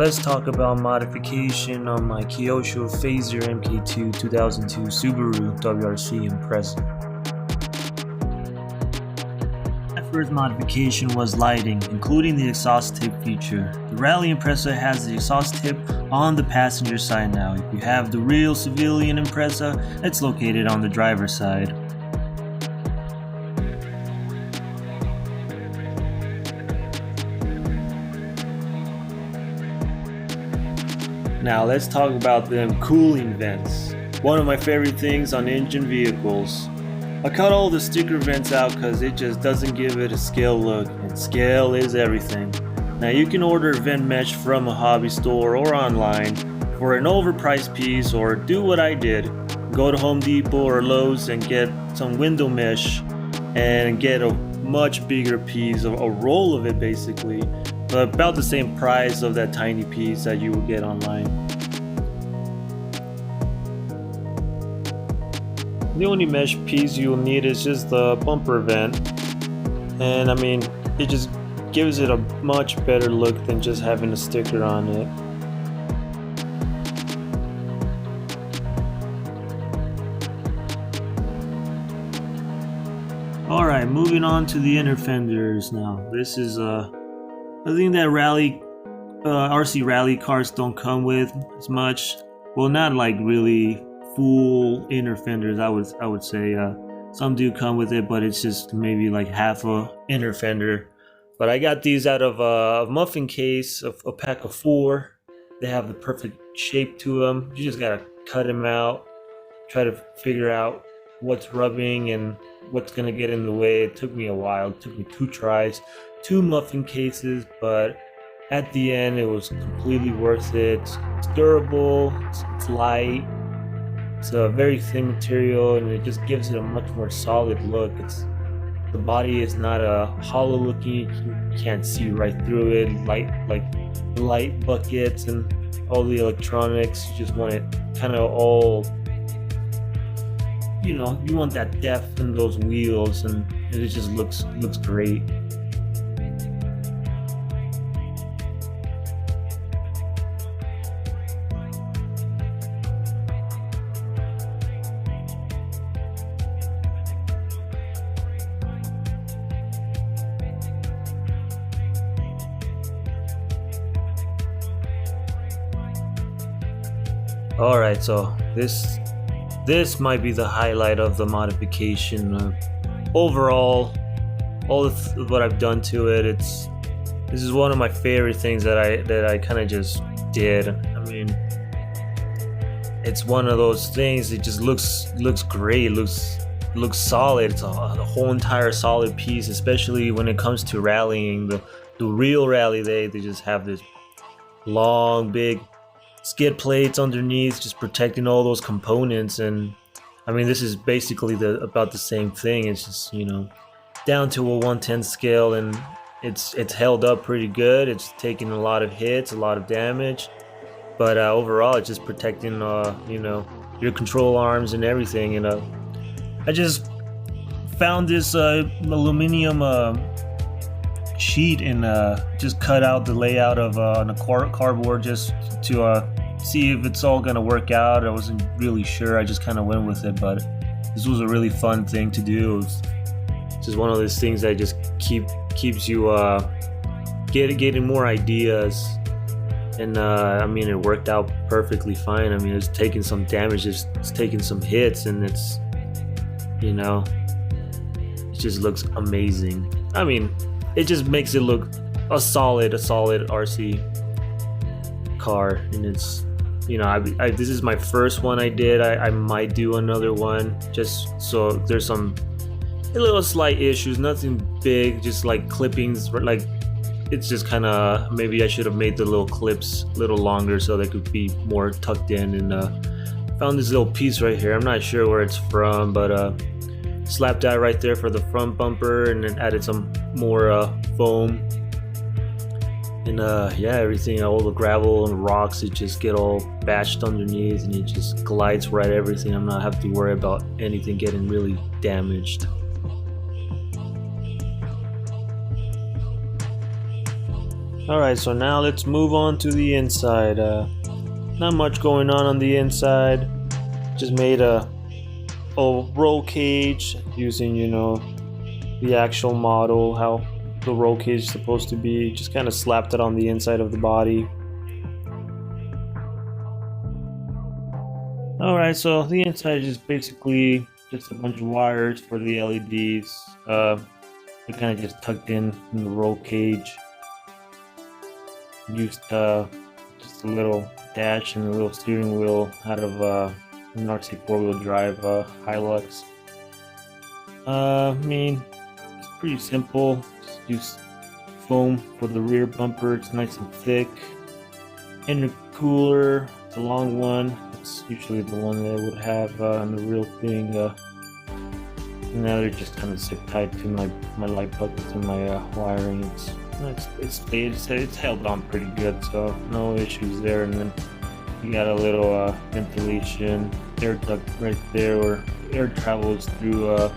Let's talk about modification on my Kyosho Fazer MKII 2002 Subaru WRC Impreza. My first modification was lighting, including the exhaust tip feature. The Rally Impreza has the exhaust tip on the passenger side now. If you have the real civilian Impreza, it's located on the driver's side. Now let's talk about them cooling vents. One of my favorite things on engine vehicles. I cut all the sticker vents out because it just doesn't give it a scale look, and scale is everything. Now you can order vent mesh from a hobby store or online for an overpriced piece, or do what I did. Go to Home Depot or Lowe's and get some window mesh and get a much bigger piece, a roll of it basically. About the same price of that tiny piece that you would get online. The only mesh piece you'll need is just the bumper vent, and I mean, it just gives it a much better look than just having a sticker on it. Alright, moving on to the inner fenders now. This is I think that RC rally cars don't come with as much. Well, not like really full inner fenders. I would say some do come with it, but it's just maybe like half a inner fender. But I got these out of a muffin case, of a pack of 4. They have the perfect shape to them. You just gotta cut them out, try to figure out what's rubbing and what's gonna get in the way. It took me a while. It took me 2 tries, 2 muffin cases, but at the end it was completely worth it. It's durable, it's light, it's a very thin material, and it just gives it a much more solid look. The body is not a hollow looking, you can't see right through it, light buckets and all the electronics. You just want it kind of all, you know, you want that depth in those wheels, and it just looks great. Alright, so this might be the highlight of the modification. Overall, what I've done to it, this is one of my favorite things that I kind of just did. I mean, it's one of those things. It just looks great. Looks solid. It's a whole entire solid piece, especially when it comes to rallying. The real rally, they just have this long, big skid plates underneath, just protecting all those components. And I mean, this is basically about the same thing. It's just, you know, down to a 1/10 scale, and it's held up pretty good. It's taken a lot of hits, a lot of damage, but overall it's just protecting you know, your control arms and everything. And I just found this aluminum sheet and just cut out the layout of on a cardboard just to see if it's all gonna work out. I wasn't really sure. I just kind of went with it, but this was a really fun thing to do. It's just one of those things that just keeps you getting more ideas. And I mean, it worked out perfectly fine. I mean, it's taking some damage, it's taking some hits, and it's, you know, it just looks amazing. I mean, it just makes it look a solid RC car. And it's, you know, this is my first one I did. I might do another one, just so there's some little slight issues, nothing big, just like clippings, like it's just kind of, maybe I should have made the little clips a little longer so they could be more tucked in. And found this little piece right here. I'm not sure where it's from, but slapped that right there for the front bumper, and then added some more foam. And yeah, everything, all the gravel and rocks, it just get all bashed underneath, and it just glides right everything. I'm not have to worry about anything getting really damaged. Alright, so now let's move on to the inside. Not much going on the inside. Just made a roll cage using, the actual model, how the roll cage is supposed to be. Just kind of slapped it on the inside of the body. Alright, so the inside is basically just a bunch of wires for the LEDs. They kind of just tucked in the roll cage. Used just a little dash and a little steering wheel out of an RC 4-wheel drive Hilux. I mean, it's pretty simple. Just use foam for the rear bumper. It's nice and thick. Intercooler, it's a long one. It's usually the one that I would have on the real thing. Now they're just kind of zip tied to my light buckets and my wiring. It's held on pretty good, so no issues there. And then you got a little ventilation air duct right there, where air travels through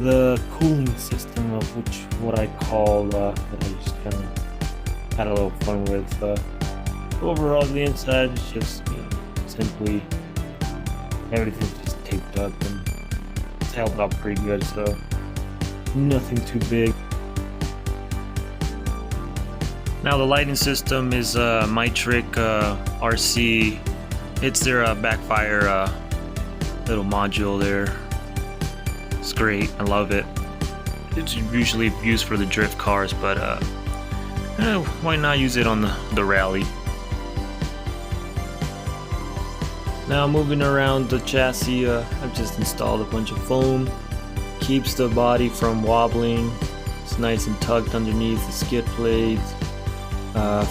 the cooling system, of which what I call that I just kind of had a little fun with. Overall, the inside is just simply everything's just taped up and it's held up pretty good, so nothing too big. Now the lighting system is Mitric RC. It's their backfire little module there. It's great, I love it. It's usually used for the drift cars, but why not use it on the rally? Now moving around the chassis, I've just installed a bunch of foam. Keeps the body from wobbling. It's nice and tucked underneath the skid plates.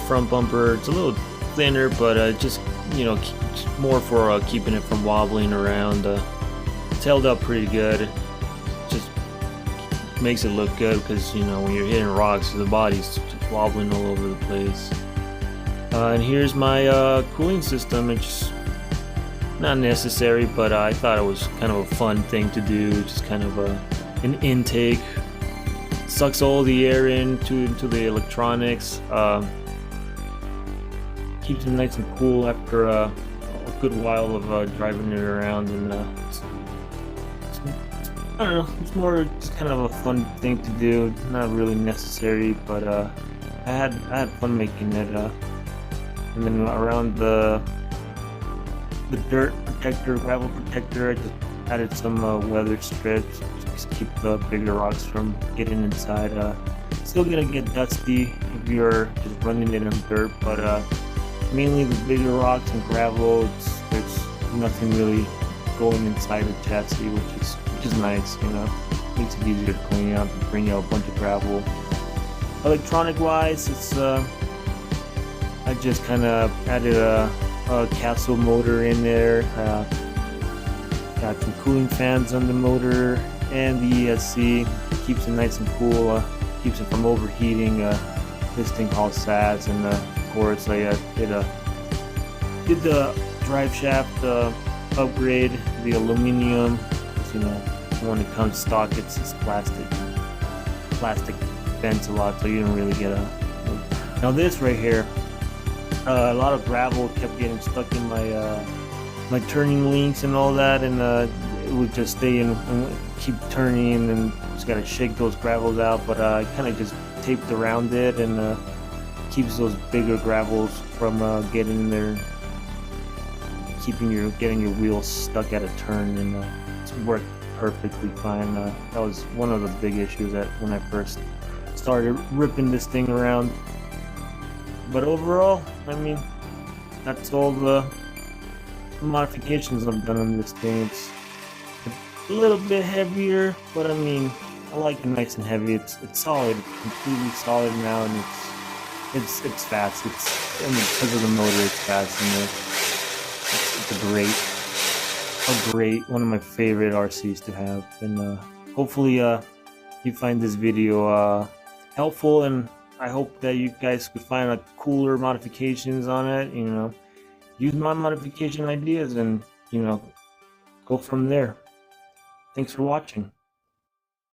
Front bumper, it's a little thinner, but just more for keeping it from wobbling around. It's held up pretty good. It just makes it look good because when you're hitting rocks, the body's just wobbling all over the place. And here's my cooling system. It's not necessary, but I thought it was kind of a fun thing to do. Just kind of an intake. Sucks all the air into the electronics. Keeps it nice and cool after a good while of driving it around, and I don't know. It's more just kind of a fun thing to do. Not really necessary, but I had fun making it. And then around the dirt protector, gravel protector, I just added some weather strips. Just keep the bigger rocks from getting inside. Still gonna get dusty if you're just running it in dirt, but mainly the bigger rocks and gravel, there's nothing really going inside the chassis, which is nice. Makes it easier to clean up and bring out a bunch of gravel. Electronic wise, it's I just kind of added a capsule motor in there. Got some cooling fans on the motor and the ESC. Keeps it nice and cool. Keeps it from overheating. This thing called SAS, and of course I did the drive shaft upgrade, the aluminum. When it comes stock, it's just plastic. Plastic bends a lot, so you don't really get a. Now this right here. A lot of gravel kept getting stuck in my turning links and all that, and it would just stay in and keep turning, and just gotta shake those gravels out. But I kind of just taped around it, and keeps those bigger gravels from getting in there, getting your wheels stuck at a turn, and it's worked perfectly fine. That was one of the big issues that when I first started ripping this thing around. But overall, I mean, that's all the modifications I've done on this thing. It's a little bit heavier, but I mean, I like it nice and heavy. It's solid, completely solid now, and it's fast. Because of the motor, it's fast, and it's a great, one of my favorite RCs to have. And hopefully, you find this video helpful, and I hope that you guys could find cooler modifications on it. Use my modification ideas, and go from there. Thanks for watching.